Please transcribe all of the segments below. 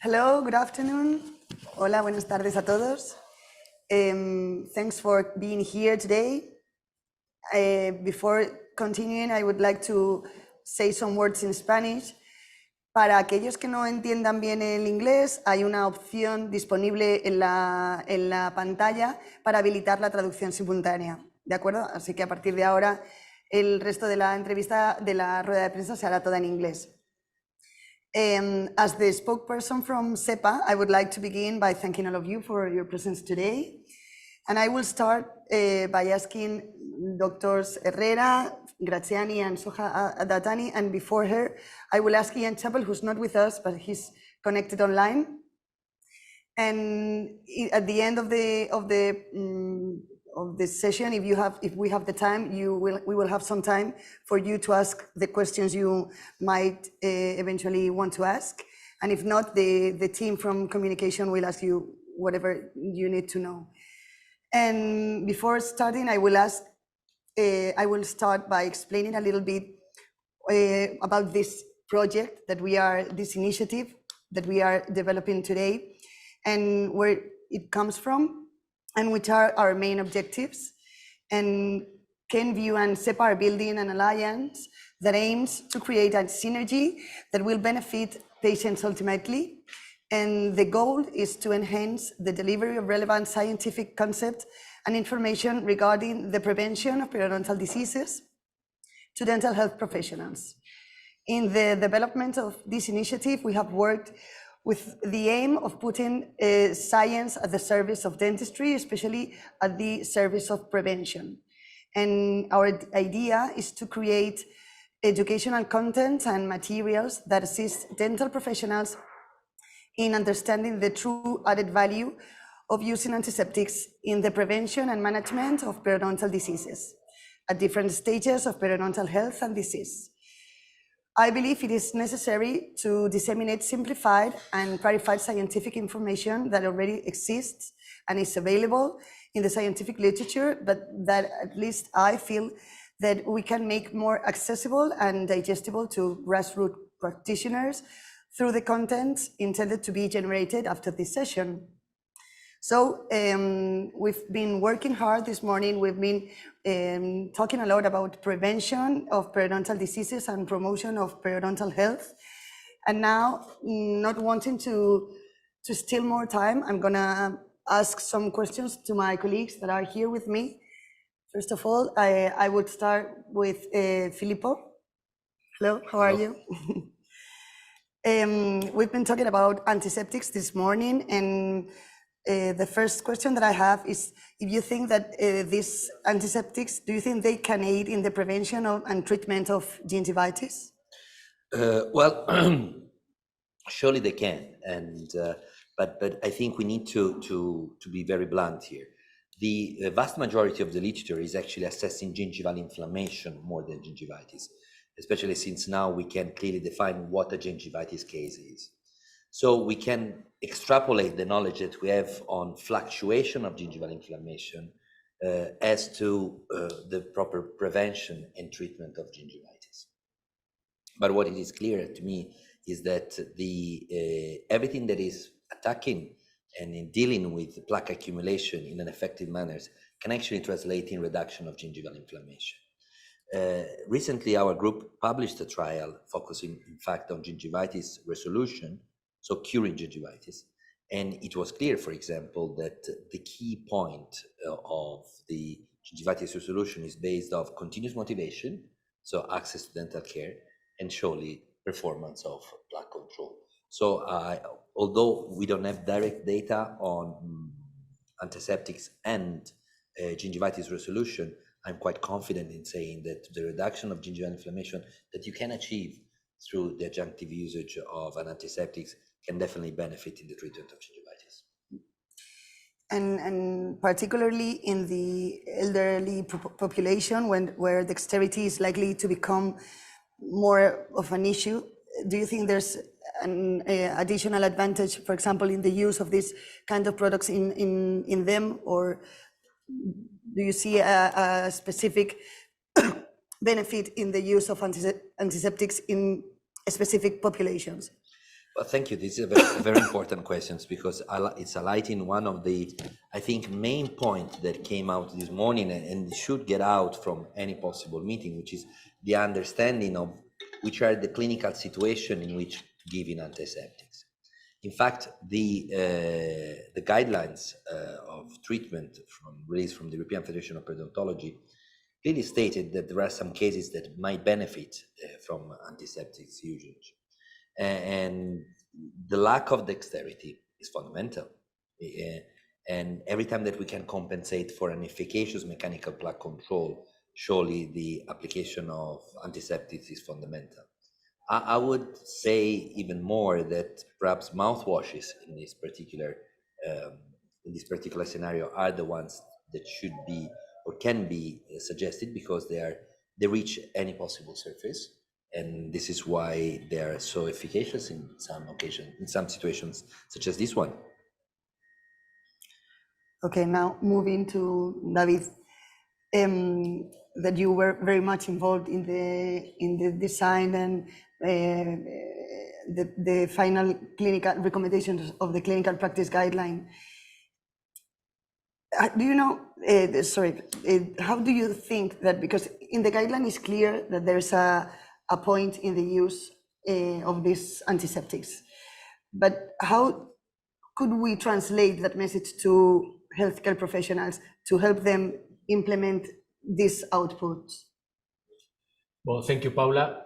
Hello, good afternoon. Hola, buenas tardes a todos. Thanks for being here today. Before continuing, I would like to say some words in Spanish. Para aquellos que no entiendan bien el inglés, hay una opción disponible en la pantalla para habilitar la traducción simultánea, ¿de acuerdo? Así que a partir de ahora, el resto de la entrevista, de la rueda de prensa, se hará toda en inglés. As the spokesperson from Sepa, I would like to begin by thanking all of you for your presence today. And I will start by asking Doctors Herrera, Graziani, and Soha Datani, and before her, I will ask Ian Chappell, who's not with us, but he's connected online. And at the end of the session, if we have the time, we will have some time for you to ask the questions you might eventually want to ask. And if not, the team from communication will ask you whatever you need to know. And before starting, I will start by explaining a little bit about this project this initiative that we are developing today, and where it comes from, and which are our main objectives. And Kenview and Sepa are building an alliance that aims to create a synergy that will benefit patients ultimately. And the goal is to enhance the delivery of relevant scientific concepts and information regarding the prevention of periodontal diseases to dental health professionals. In the development of this initiative, we have worked with the aim of putting science at the service of dentistry, especially at the service of prevention. And our idea is to create educational content and materials that assist dental professionals in understanding the true added value of using antiseptics in the prevention and management of periodontal diseases at different stages of periodontal health and disease. I believe it is necessary to disseminate simplified and clarified scientific information that already exists and is available in the scientific literature, but that at least I feel that we can make more accessible and digestible to grassroots practitioners through the content intended to be generated after this session. So we've been working hard this morning. We've been talking a lot about prevention of periodontal diseases and promotion of periodontal health. And now, not wanting to steal more time, I'm gonna ask some questions to my colleagues that are here with me. First of all, I would start with Filippo. Hello, how are you? We've been talking about antiseptics this morning, and the first question that I have is if you think that these antiseptics, do you think they can aid in the prevention and treatment of gingivitis? Well, surely they can, and but I think we need to be very blunt here. The vast majority of the literature is actually assessing gingival inflammation more than gingivitis, especially since now we can clearly define what a gingivitis case is. So we can extrapolate the knowledge that we have on fluctuation of gingival inflammation as to the proper prevention and treatment of gingivitis. But what it is clear to me is that everything that is attacking and in dealing with plaque accumulation in an effective manner can actually translate in reduction of gingival inflammation. Recently, our group published a trial focusing, in fact, on gingivitis resolution, so curing gingivitis. And it was clear, for example, that the key point of the gingivitis resolution is based on continuous motivation, so access to dental care, and surely performance of plaque control. So although we don't have direct data on antiseptics and gingivitis resolution, I'm quite confident in saying that the reduction of gingival inflammation that you can achieve through the adjunctive usage of an antiseptics can definitely benefit in the treatment of gingivitis. And particularly in the elderly population, where dexterity is likely to become more of an issue, do you think there's an additional advantage, for example, in the use of these kind of products in them, or do you see a specific benefit in the use of antiseptics in specific populations? Well, thank you. These are very important questions because it's highlighting one of the, I think, main point that came out this morning and should get out from any possible meeting, which is the understanding of which are the clinical situation in which giving antiseptics. In fact, the guidelines of treatment released from the European Federation of Periodontology clearly stated that there are some cases that might benefit from antiseptics usage. And the lack of dexterity is fundamental. And every time that we can compensate for an efficacious mechanical plaque control, surely the application of antiseptics is fundamental. I would say even more that perhaps mouthwashes in this particular scenario are the ones that should be or can be suggested because they reach any possible surface, and this is why they are so efficacious in some occasions, in some situations such as this one. Okay, now moving to David. That you were very much involved in the design and the final clinical recommendations of the clinical practice guideline. Do you know, how do you think that, because in the guideline it's clear that there's a point in the use of these antiseptics, but how could we translate that message to healthcare professionals to help them implement these outputs? Well, thank you, Paula.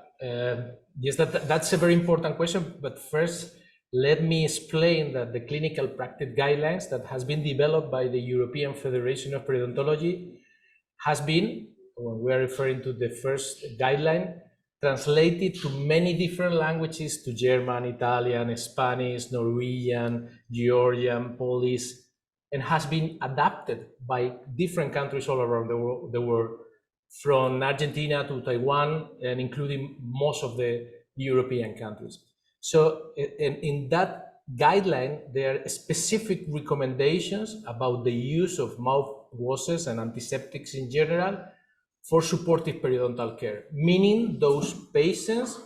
Yes, that's a very important question, but first, let me explain that the clinical practice guidelines that has been developed by the European Federation of Periodontology has been, when we are referring to the first guideline, translated to many different languages, to German, Italian, Spanish, Norwegian, Georgian, Polish, and has been adapted by different countries all around the world, from Argentina to Taiwan, and including most of the European countries. So in that guideline, there are specific recommendations about the use of mouthwashes and antiseptics in general for supportive periodontal care, meaning those patients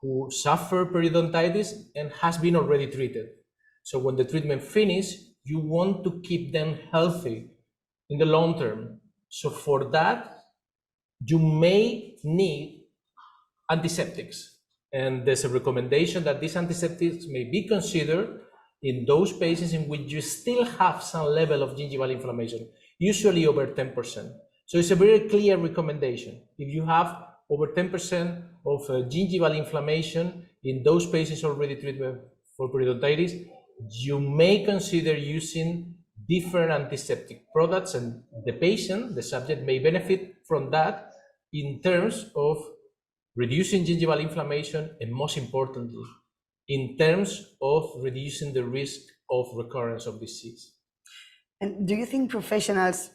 who suffer periodontitis and has been already treated. So when the treatment finishes, you want to keep them healthy in the long term. So for that, you may need antiseptics. And there's a recommendation that these antiseptics may be considered in those patients in which you still have some level of gingival inflammation, usually over 10%. So it's a very clear recommendation. If you have over 10% of gingival inflammation in those patients already treated for periodontitis, you may consider using different antiseptic products, and the patient, the subject, may benefit from that in terms of reducing gingival inflammation, and most importantly, in terms of reducing the risk of recurrence of disease. And do you think professionals,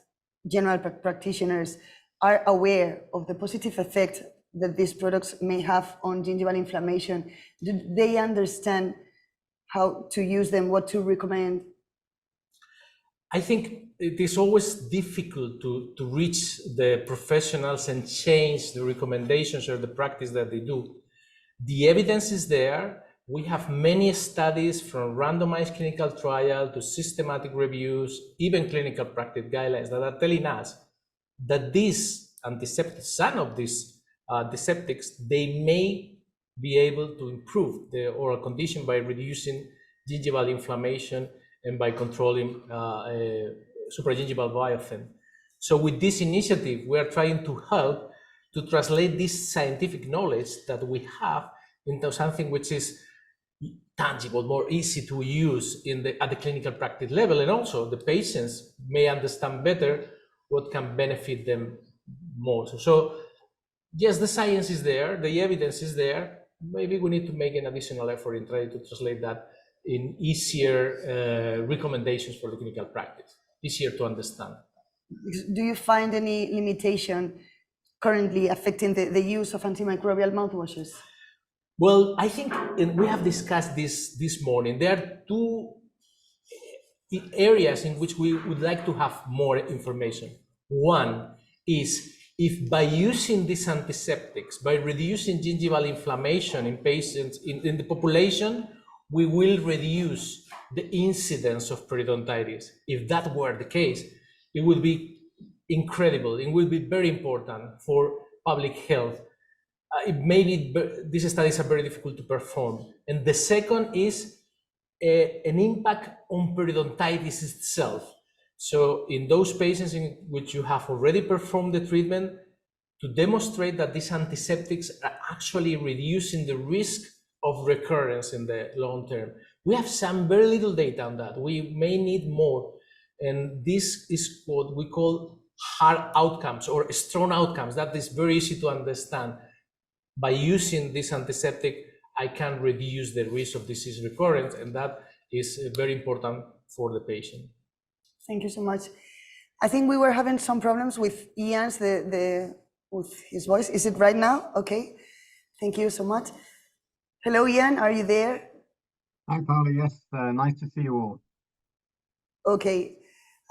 general practitioners, are aware of the positive effect that these products may have on gingival inflammation? Do they understand how to use them, what to recommend? I think it is always difficult to reach the professionals and change the recommendations or the practice that they do. The evidence is there. We have many studies, from randomized clinical trial to systematic reviews, even clinical practice guidelines, that are telling us that these antiseptics, some of these antiseptics, they may be able to improve the oral condition by reducing gingival inflammation and by controlling supragingival biofilm. So with this initiative, we are trying to help to translate this scientific knowledge that we have into something which is tangible, more easy to use at the clinical practice level, and also the patients may understand better what can benefit them most. So yes, the science is there, the evidence is there. Maybe we need to make an additional effort in trying to translate that in easier recommendations for the clinical practice, easier to understand. Do you find any limitation currently affecting the use of antimicrobial mouthwashes? Well, I think, and we have discussed this morning, there are two areas in which we would like to have more information. One is, if by using these antiseptics, by reducing gingival inflammation in patients, in the population we will reduce the incidence of periodontitis. If that were the case, it would be incredible. It will be very important for public health. Maybe these studies are very difficult to perform. And the second is an impact on periodontitis itself. So in those patients in which you have already performed the treatment, to demonstrate that these antiseptics are actually reducing the risk of recurrence in the long term. We have some very little data on that. We may need more. And this is what we call hard outcomes or strong outcomes. That is very easy to understand. By using this antiseptic, I can reduce the risk of disease recurrence, and that is very important for the patient. Thank you so much. I think we were having some problems with Ian's with his voice. Is it right now? Okay. Thank you so much. Hello, Ian. Are you there? Hi, Paula. Yes, nice to see you all. Okay.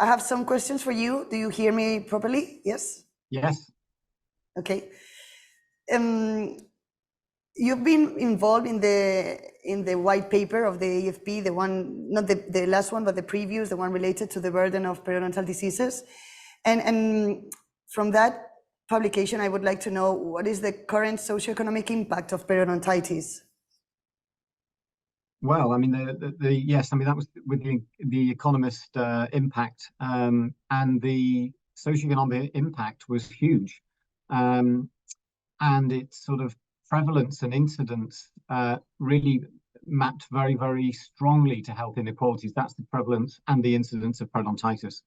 I have some questions for you. Do you hear me properly? Yes? Yes. Okay. You've been involved in the white paper of the AFP, the one, not the last one, but the previous, the one related to the burden of periodontal diseases. And from that publication, I would like to know, what is the current socioeconomic impact of periodontitis? Well, I mean, yes, I mean, that was with the Economist impact, and the socioeconomic impact was huge. And its sort of prevalence and incidence really mapped very, very strongly to health inequalities. That's the prevalence and the incidence of periodontitis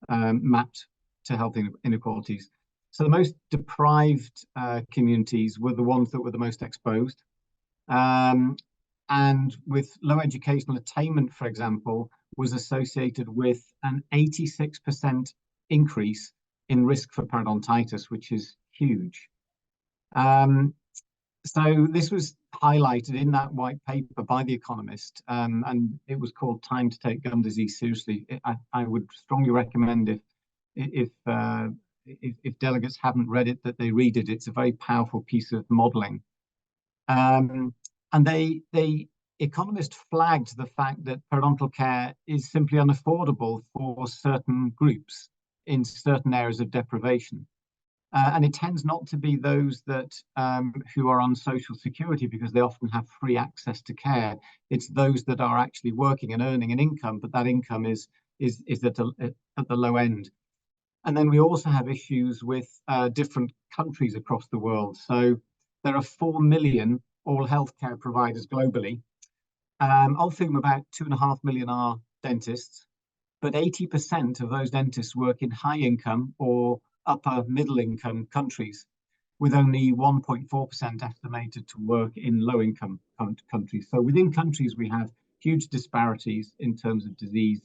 mapped to health inequalities. So the most deprived communities were the ones that were the most exposed. And with low educational attainment, for example, was associated with an 86% increase in risk for periodontitis, which is huge. So this was highlighted in that white paper by The Economist, and it was called "Time to Take Gum Disease Seriously." I would strongly recommend if delegates haven't read it, that they read it. It's a very powerful piece of modelling. And the Economist flagged the fact that periodontal care is simply unaffordable for certain groups in certain areas of deprivation. And it tends not to be those that who are on social security, because they often have free access to care. It's those that are actually working and earning an income, but that income is at the low end. And then we also have issues with different countries across the world. So there are 4 million oral health care providers globally, of whom about 2.5 million are dentists, but 80% of those dentists work in high income or upper middle income countries, with only 1.4% estimated to work in low income countries. So within countries, we have huge disparities in terms of disease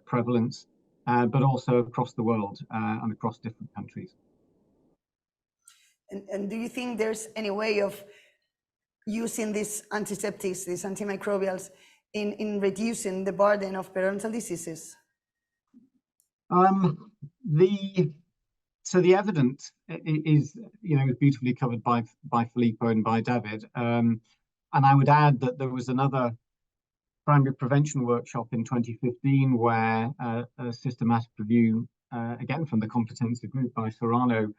prevalence, but also across the world and across different countries. And do you think there's any way of using these antiseptics, these antimicrobials, in reducing the burden of periodontal diseases? So the evidence is, beautifully covered by Filippo and by David. And I would add that there was another primary prevention workshop in 2015 where a systematic review, again from the competency group by Serrano,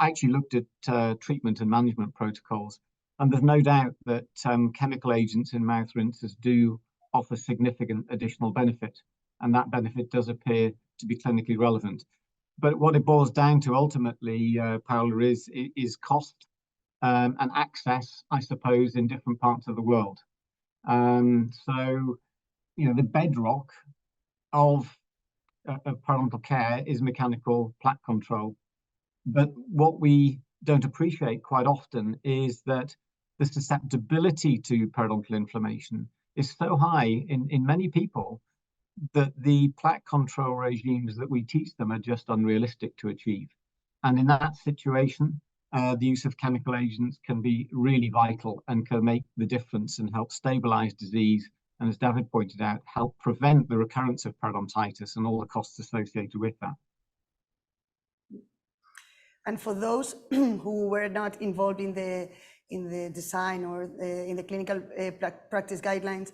actually looked at treatment and management protocols. And there's no doubt that chemical agents in mouth rinses do offer significant additional benefit. And that benefit does appear to be clinically relevant. But what it boils down to ultimately, Paula, is cost and access, I suppose, in different parts of the world. So, the bedrock of periodontal care is mechanical plaque control. But what we don't appreciate quite often is that the susceptibility to periodontal inflammation is so high in many people that the plaque control regimes that we teach them are just unrealistic to achieve. And in that situation, the use of chemical agents can be really vital and can make the difference and help stabilize disease. And as David pointed out, help prevent the recurrence of periodontitis and all the costs associated with that. And for those who were not involved in the design or in the clinical practice guidelines,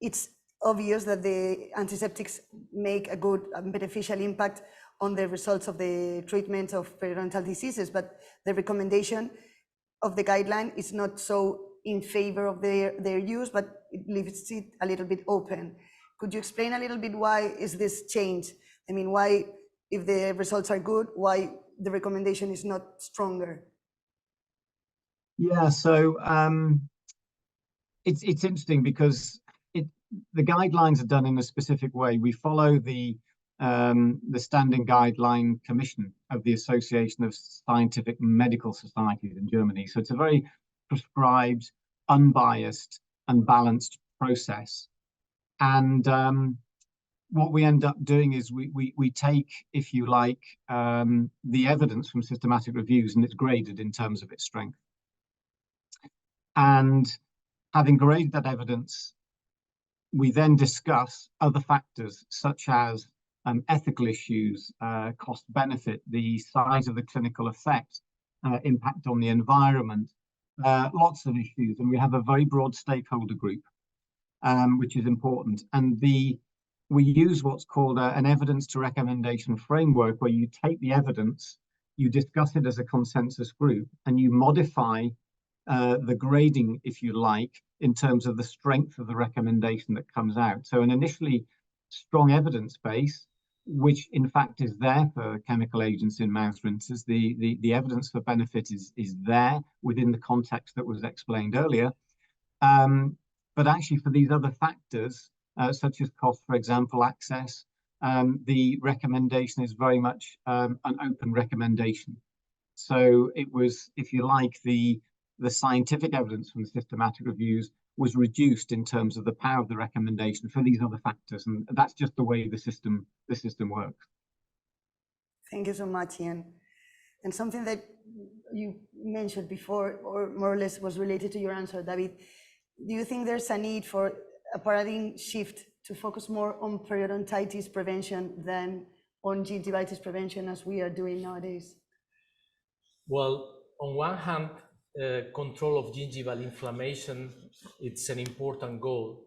it's obvious that the antiseptics make a good beneficial impact on the results of the treatment of periodontal diseases, but the recommendation of the guideline is not so in favor of their use, but it leaves it a little bit open. Could you explain a little bit why is this change? I mean, why, if the results are good, why the recommendation is not stronger? Yeah, so it's interesting because the guidelines are done in a specific way. We follow the Standing Guideline Commission of the Association of Scientific Medical Societies in Germany. So it's a very prescribed, unbiased, and balanced process. And what we end up doing is we take, if you like, the evidence from systematic reviews, and it's graded in terms of its strength. And having graded that evidence, we then discuss other factors such as ethical issues, cost benefit, the size of the clinical effect, impact on the environment, lots of issues. And we have a very broad stakeholder group, which is important. And we use what's called an evidence to recommendation framework, where you take the evidence, you discuss it as a consensus group, and you modify the grading, if you like, in terms of the strength of the recommendation that comes out. So an initially strong evidence base, which in fact is there for chemical agents in mouth rinses. The evidence for benefit is there within the context that was explained earlier. But actually for these other factors, such as cost, for example, access, the recommendation is very much an open recommendation. So it was, if you like, the scientific evidence from the systematic reviews was reduced in terms of the power of the recommendation for these other factors, and that's just the way the system works. Thank you so much, Ian. And something that you mentioned before, or more or less was related to your answer, David, do you think there's a need for a paradigm shift to focus more on periodontitis prevention than on gingivitis prevention as we are doing nowadays? Well, on one hand, control of gingival inflammation, it's an important goal.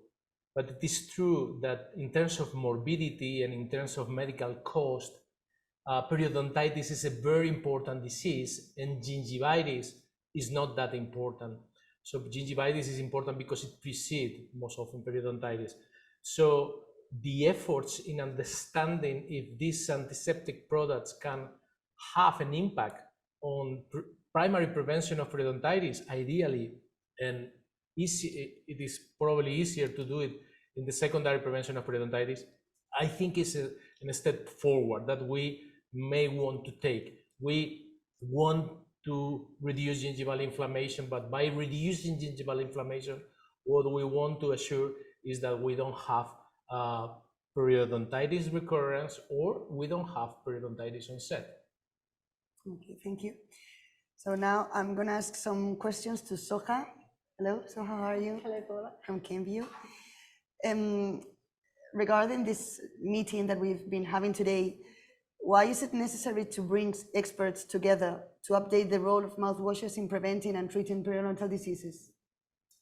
But it is true that in terms of morbidity and in terms of medical cost, periodontitis is a very important disease, and gingivitis is not that important. So gingivitis is important because it precedes most often periodontitis. So the efforts in understanding if these antiseptic products can have an impact on primary prevention of periodontitis, ideally, and it is probably easier to do it in the secondary prevention of periodontitis, I think is a step forward that we may want to take. We want to reduce gingival inflammation, but by reducing gingival inflammation, what we want to assure is that we don't have periodontitis recurrence, or we don't have periodontitis onset. Okay, thank you. So now I'm going to ask some questions to Soha. Hello, Soha, how are you? Hello, Paula. From Kenview. Regarding this meeting that we've been having today, why is it necessary to bring experts together to update the role of mouthwashes in preventing and treating periodontal diseases?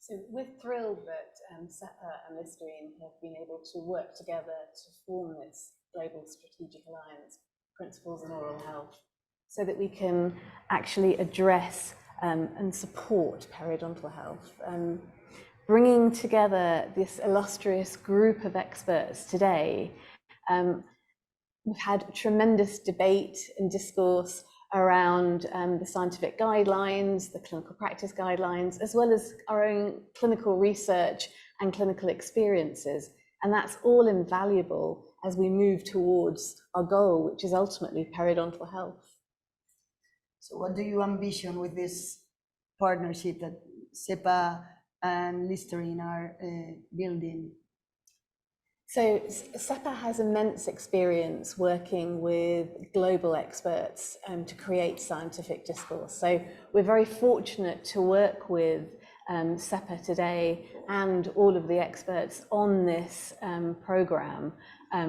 So we're thrilled that Sepa and Listerine have been able to work together to form this global strategic alliance, Principles in Oral Health, so that we can actually address and support periodontal health. Bringing together this illustrious group of experts today, we've had tremendous debate and discourse around the scientific guidelines, the clinical practice guidelines, as well as our own clinical research and clinical experiences. And that's all invaluable as we move towards our goal, which is ultimately periodontal health. So what do you ambition with this partnership that Sepa and Listerine are building? So Sepa has immense experience working with global experts to create scientific discourse. So we're very fortunate to work with Sepa today and all of the experts on this program,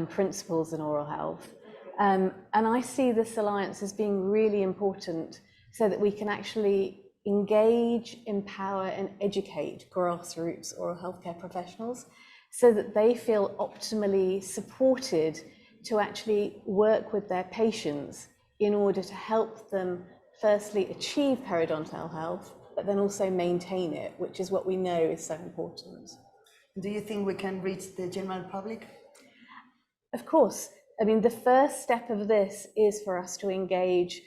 Principles in Oral Health. And I see this alliance as being really important so that we can actually engage, empower, and educate grassroots oral healthcare professionals so that they feel optimally supported to actually work with their patients in order to help them firstly achieve periodontal health, but then also maintain it, which is what we know is so important. Do you think we can reach the general public? Of course. I mean, the first step of this is for us to engage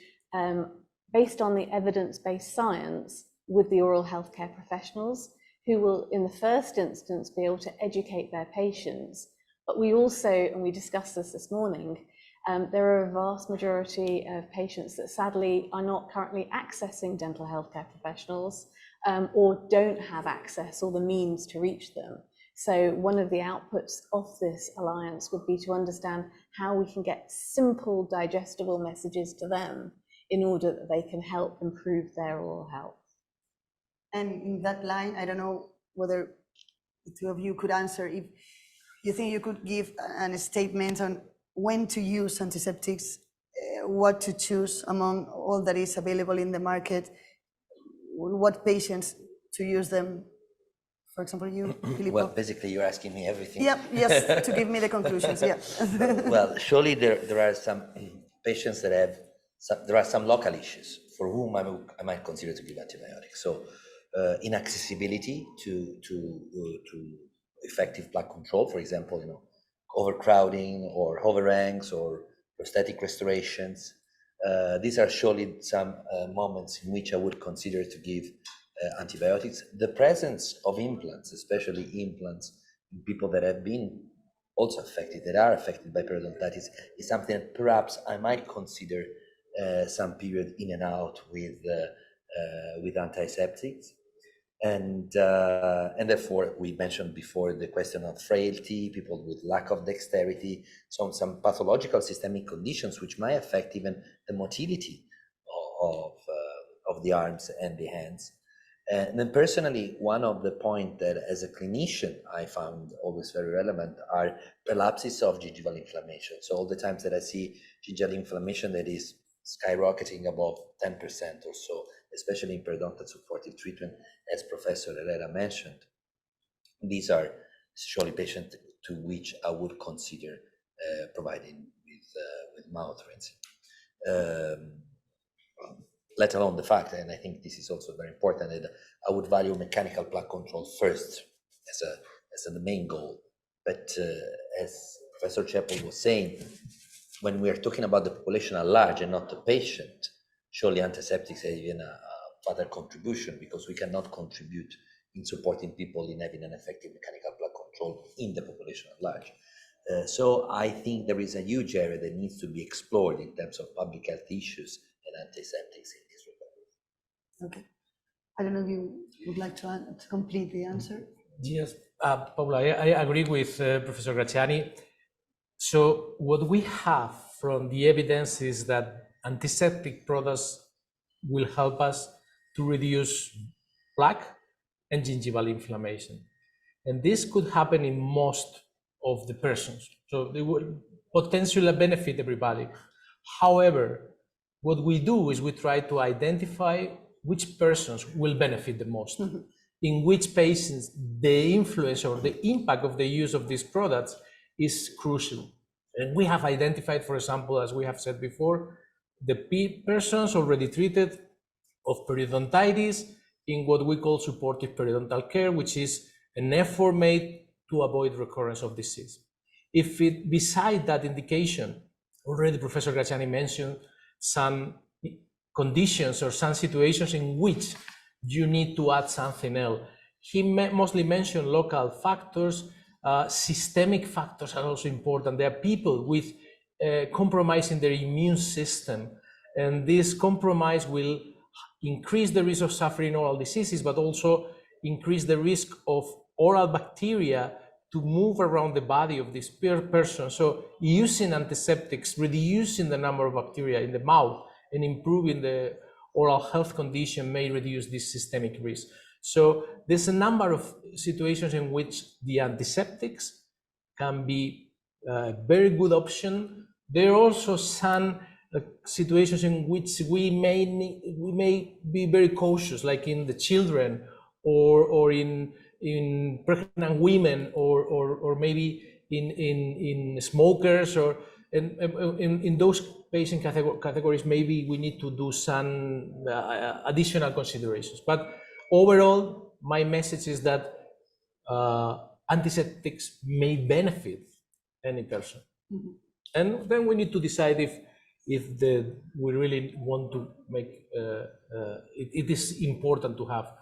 based on the evidence-based science with the oral healthcare professionals, who will, in the first instance, be able to educate their patients. But we also, and we discussed this morning, there are a vast majority of patients that sadly are not currently accessing dental healthcare professionals or don't have access or the means to reach them. So one of the outputs of this alliance would be to understand how we can get simple, digestible messages to them in order that they can help improve their oral health. And in that line, I don't know whether the two of you could answer, if you think you could give a statement on when to use antiseptics, what to choose among all that is available in the market, what patients to use them. For example, you, Filippo? Well, basically, you're asking me everything. Yep, yes, to give me the conclusions, yeah. Well, surely there are some patients that have, there are some local issues for whom I might consider to give antibiotics. So inaccessibility to effective plaque control, for example, overcrowding or overhangs or prosthetic restorations. These are surely some moments in which I would consider to give antibiotics. The presence of implants, especially implants in people that have been also affected, that are affected by periodontitis, is something that perhaps I might consider some period in and out with antiseptics. And therefore, we mentioned before the question of frailty, people with lack of dexterity, some pathological systemic conditions which might affect even the motility of the arms and the hands. And then personally, one of the points that as a clinician I found always very relevant are relapses of gingival inflammation. So all the times that I see gingival inflammation that is skyrocketing above 10% or so, especially in periodontal supportive treatment, as Professor Herrera mentioned, these are surely patients to which I would consider providing with mouth rinsing. Let alone the fact, and I think this is also very important, that I would value mechanical plaque control first as the main goal. But as Professor Chappell was saying, when we are talking about the population at large and not the patient, surely antiseptics have even a further contribution, because we cannot contribute in supporting people in having an effective mechanical plaque control in the population at large. So I think there is a huge area that needs to be explored in terms of public health issues and antiseptics in this regard. Okay. I don't know if you would like to complete the answer. Yes, Paula, I agree with Professor Graziani. So what we have from the evidence is that antiseptic products will help us to reduce plaque and gingival inflammation. And this could happen in most of the persons. So they will potentially benefit everybody. However, what we do is we try to identify which persons will benefit the most, in which patients the influence or the impact of the use of these products is crucial. And we have identified, for example, as we have said before, the persons already treated of periodontitis in what we call supportive periodontal care, which is an effort made to avoid recurrence of disease. If it, beside that indication, already Professor Graziani mentioned some conditions or some situations in which you need to add something else. He mostly mentioned local factors. Systemic factors are also important. There are people with compromise in their immune system, and this compromise will increase the risk of suffering oral diseases, but also increase the risk of oral bacteria to move around the body of this person. So using antiseptics, reducing the number of bacteria in the mouth and improving the oral health condition may reduce this systemic risk. So there's a number of situations in which the antiseptics can be a very good option. There are also some situations in which we may be very cautious, like in the children or in in pregnant women, or maybe in smokers, or in those patient categories, maybe we need to do some additional considerations. But overall, my message is that antiseptics may benefit any person. And then we need to decide if we really want to make it is important to have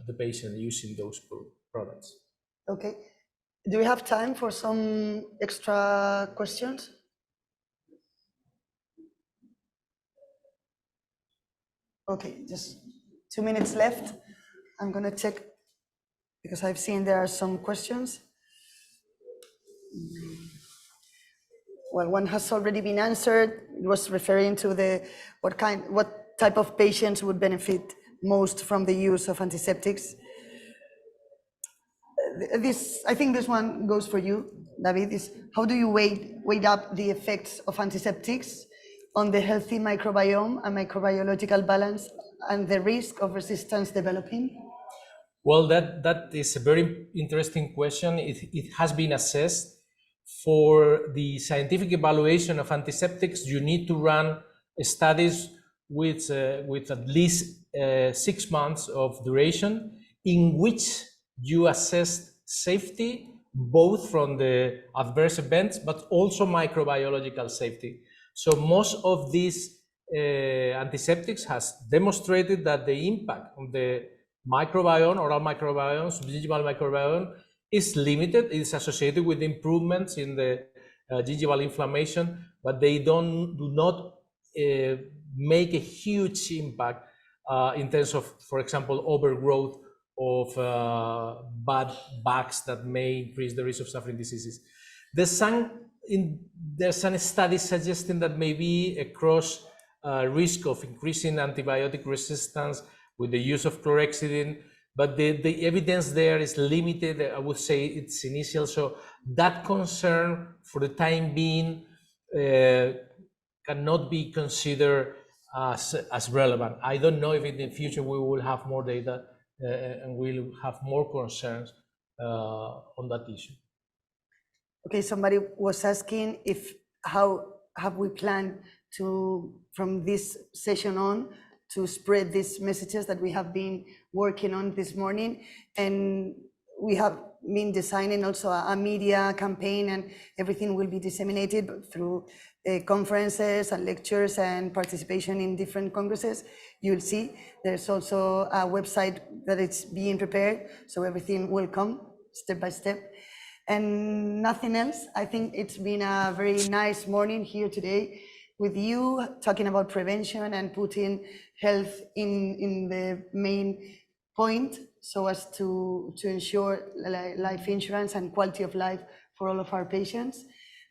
the patient using those products. Okay. Do we have time for some extra questions? Okay, just 2 minutes left. I'm going to check because I've seen there are some questions. Well, one has already been answered. It was referring to what type of patients would benefit most from the use of antiseptics. I think this one goes for you, David. Is how do you weigh up the effects of antiseptics on the healthy microbiome and microbiological balance and the risk of resistance developing? Well, that is a very interesting question. It has been assessed. For the scientific evaluation of antiseptics, you need to run studies with at least 6 months of duration, in which you assess safety, both from the adverse events, but also microbiological safety. So most of these antiseptics has demonstrated that the impact on the microbiome, oral microbiome, subgingival microbiome, is limited. It's associated with improvements in the gingival inflammation, but they do not make a huge impact in terms of, for example, overgrowth of bad bugs that may increase the risk of suffering diseases. There's some studies suggesting that maybe a cross risk of increasing antibiotic resistance with the use of chlorhexidine, but the evidence there is limited. I would say it's initial, so that concern for the time being cannot be considered as relevant. I don't know if in the future we will have more data and we'll have more concerns on that issue. Okay, somebody was asking how have we planned to, from this session on, to spread these messages that we have been working on this morning. And we have been designing also a media campaign, and everything will be disseminated through conferences and lectures and participation in different congresses. You'll see there's also a website that it's being prepared, so everything will come step by step. And nothing else. I think it's been a very nice morning here today with you, talking about prevention and putting health in the main point, so as to ensure life insurance and quality of life for all of our patients.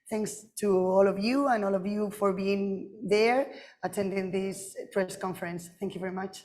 Thanks to all of you and all of you for being there, attending this press conference. Thank you very much.